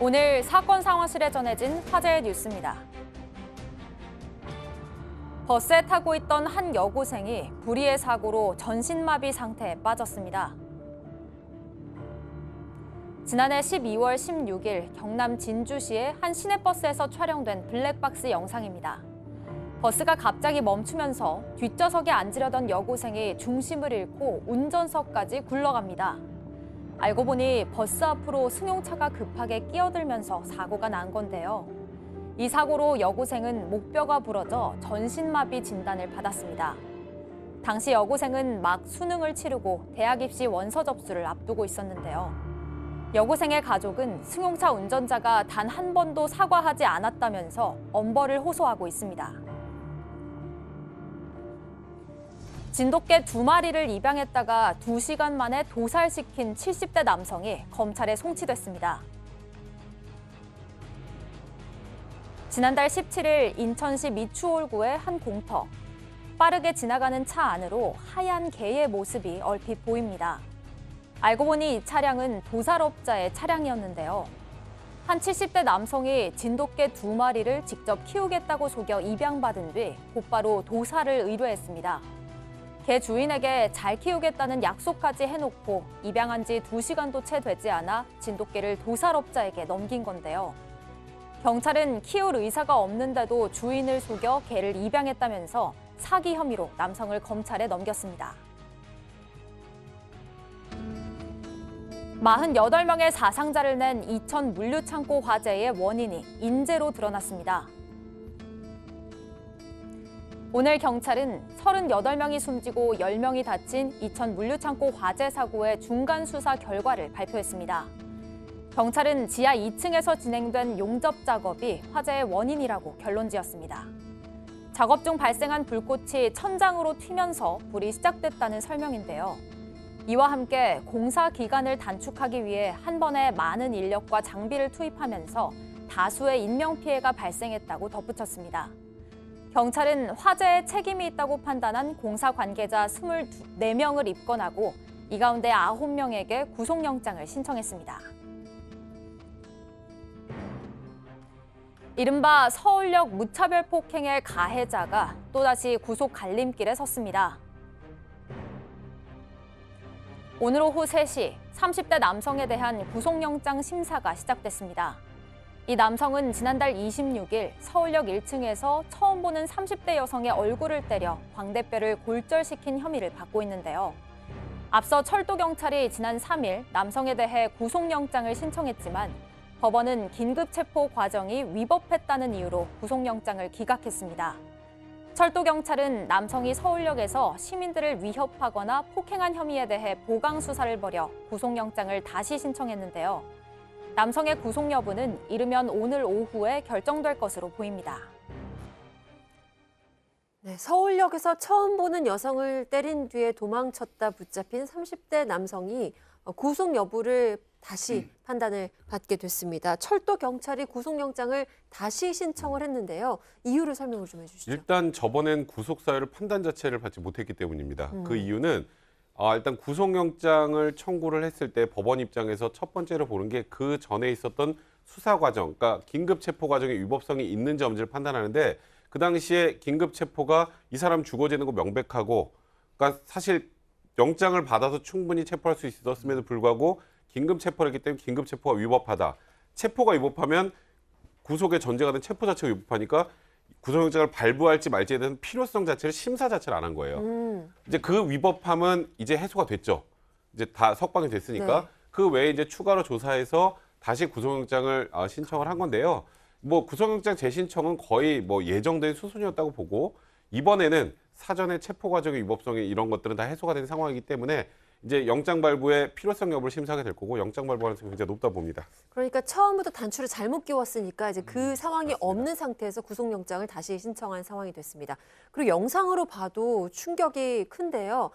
오늘 사건 상황실에 전해진 화제의 뉴스입니다. 버스에 타고 있던 한 여고생이 불의의 사고로 전신마비 상태에 빠졌습니다. 지난해 12월 16일 경남 진주시의 한 시내버스에서 촬영된 블랙박스 영상입니다. 버스가 갑자기 멈추면서 뒷좌석에 앉으려던 여고생이 중심을 잃고 운전석까지 굴러갑니다. 알고 보니 버스 앞으로 승용차가 급하게 끼어들면서 사고가 난 건데요. 이 사고로 여고생은 목뼈가 부러져 전신마비 진단을 받았습니다. 당시 여고생은 막 수능을 치르고 대학 입시 원서 접수를 앞두고 있었는데요. 여고생의 가족은 승용차 운전자가 단 한 번도 사과하지 않았다면서 엄벌을 호소하고 있습니다. 진돗개 2마리를 입양했다가 2시간 만에 도살시킨 70대 남성이 검찰에 송치됐습니다. 지난달 17일 인천시 미추홀구의 한 공터. 빠르게 지나가는 차 안으로 하얀 개의 모습이 얼핏 보입니다. 알고 보니 이 차량은 도살업자의 차량이었는데요. 한 70대 남성이 진돗개 2마리를 직접 키우겠다고 속여 입양받은 뒤 곧바로 도살을 의뢰했습니다. 개 주인에게 잘 키우겠다는 약속까지 해놓고 입양한 지 2시간도 채 되지 않아 진돗개를 도살업자에게 넘긴 건데요. 경찰은 키울 의사가 없는데도 주인을 속여 개를 입양했다면서 사기 혐의로 남성을 검찰에 넘겼습니다. 48명의 사상자를 낸 이천 물류창고 화재의 원인이 인재로 드러났습니다. 오늘 경찰은 38명이 숨지고 10명이 다친 이천 물류창고 화재 사고의 중간 수사 결과를 발표했습니다. 경찰은 지하 2층에서 진행된 용접 작업이 화재의 원인이라고 결론지었습니다. 작업 중 발생한 불꽃이 천장으로 튀면서 불이 시작됐다는 설명인데요. 이와 함께 공사 기간을 단축하기 위해 한 번에 많은 인력과 장비를 투입하면서 다수의 인명피해가 발생했다고 덧붙였습니다. 경찰은 화재에 책임이 있다고 판단한 공사 관계자 24명을 입건하고 이 가운데 9명에게 구속영장을 신청했습니다. 이른바 서울역 무차별 폭행의 가해자가 또다시 구속 갈림길에 섰습니다. 오늘 오후 3시 30대 남성에 대한 구속영장 심사가 시작됐습니다. 이 남성은 지난달 26일 서울역 1층에서 처음 보는 30대 여성의 얼굴을 때려 광대뼈를 골절시킨 혐의를 받고 있는데요. 앞서 철도경찰이 지난 3일 남성에 대해 구속영장을 신청했지만 법원은 긴급체포 과정이 위법했다는 이유로 구속영장을 기각했습니다. 철도경찰은 남성이 서울역에서 시민들을 위협하거나 폭행한 혐의에 대해 보강 수사를 벌여 구속영장을 다시 신청했는데요. 남성의 구속 여부는 이르면 오늘 오후에 결정될 것으로 보입니다. 네, 서울역에서 처음 보는 여성을 때린 뒤에 도망쳤다 붙잡힌 30대 남성이 구속 여부를 다시 판단을 받게 됐습니다. 철도경찰이 구속영장을 다시 신청을 했는데요. 이유를 설명을 좀 해주시죠. 일단 저번엔 구속사유를 판단 자체를 받지 못했기 때문입니다. 그 이유는 일단 구속영장을 청구를 했을 때 법원 입장에서 첫 번째로 보는 게 그 전에 있었던 수사 과정, 그러니까 긴급체포 과정의 위법성이 있는지 없는지를 판단하는데 그 당시에 긴급체포가 이 사람 주거지는 거 명백하고 그러니까 사실 영장을 받아서 충분히 체포할 수 있었음에도 불구하고 긴급체포를 했기 때문에 긴급체포가 위법하다. 체포가 위법하면 구속의 전제가 된 체포 자체가 위법하니까 구속영장을 발부할지 말지에 대한 필요성 자체를 심사 자체를 안 한 거예요. 이제 그 위법함은 이제 해소가 됐죠. 이제 다 석방이 됐으니까 네. 그 외에 이제 추가로 조사해서 다시 구속영장을 신청을 한 건데요. 뭐 구속영장 재신청은 거의 뭐 예정된 수순이었다고 보고 이번에는 사전에 체포 과정의 위법성이 이런 것들은 다 해소가 된 상황이기 때문에 이제 영장 발부의 필요성 여부를 심사하게 될 거고 영장 발부 가능성이 굉장히 높다 봅니다. 그러니까 처음부터 단추를 잘못 끼웠으니까 이제 그 상황이 없는 상태에서 구속영장을 다시 신청한 상황이 됐습니다. 그리고 영상으로 봐도 충격이 큰데요.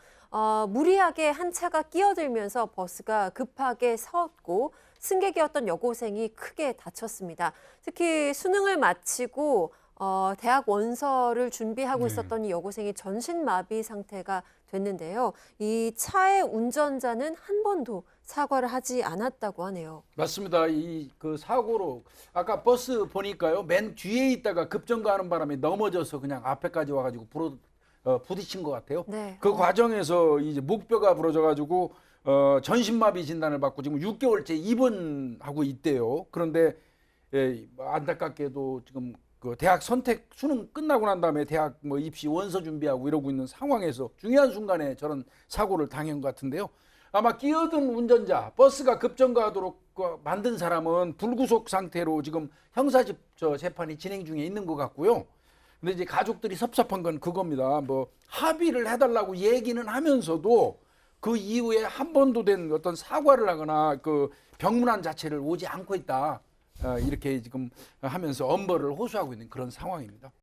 무리하게 한 차가 끼어들면서 버스가 급하게 섰고 승객이었던 여고생이 크게 다쳤습니다. 특히 수능을 마치고 대학 원서를 준비하고 네. 있었던 이 여고생이 전신마비 상태가 됐는데요. 이 차의 운전자는 한 번도 사과를 하지 않았다고 하네요. 맞습니다. 이 그 사고로 아까 버스 보니까요. 맨 뒤에 있다가 급정거하는 바람에 넘어져서 그냥 앞에까지 와가지고 부딪힌 것 같아요. 네. 그 과정에서 이제 목뼈가 부러져가지고 전신마비 진단을 받고 지금 6개월째 입원하고 있대요. 그런데 안타깝게도 지금 그 대학 선택 수능 끝나고 난 다음에 대학 뭐 입시 원서 준비하고 이러고 있는 상황에서 중요한 순간에 저런 사고를 당한 것 같은데요. 아마 끼어든 운전자, 버스가 급정거하도록 만든 사람은 불구속 상태로 지금 형사집 재판이 진행 중에 있는 것 같고요. 근데 이제 가족들이 섭섭한 건 그겁니다. 뭐 합의를 해달라고 얘기는 하면서도 그 이후에 한 번도 된 어떤 사과를 하거나 그 병문안 자체를 오지 않고 있다. 이렇게 지금 하면서 엄벌을 호소하고 있는 그런 상황입니다.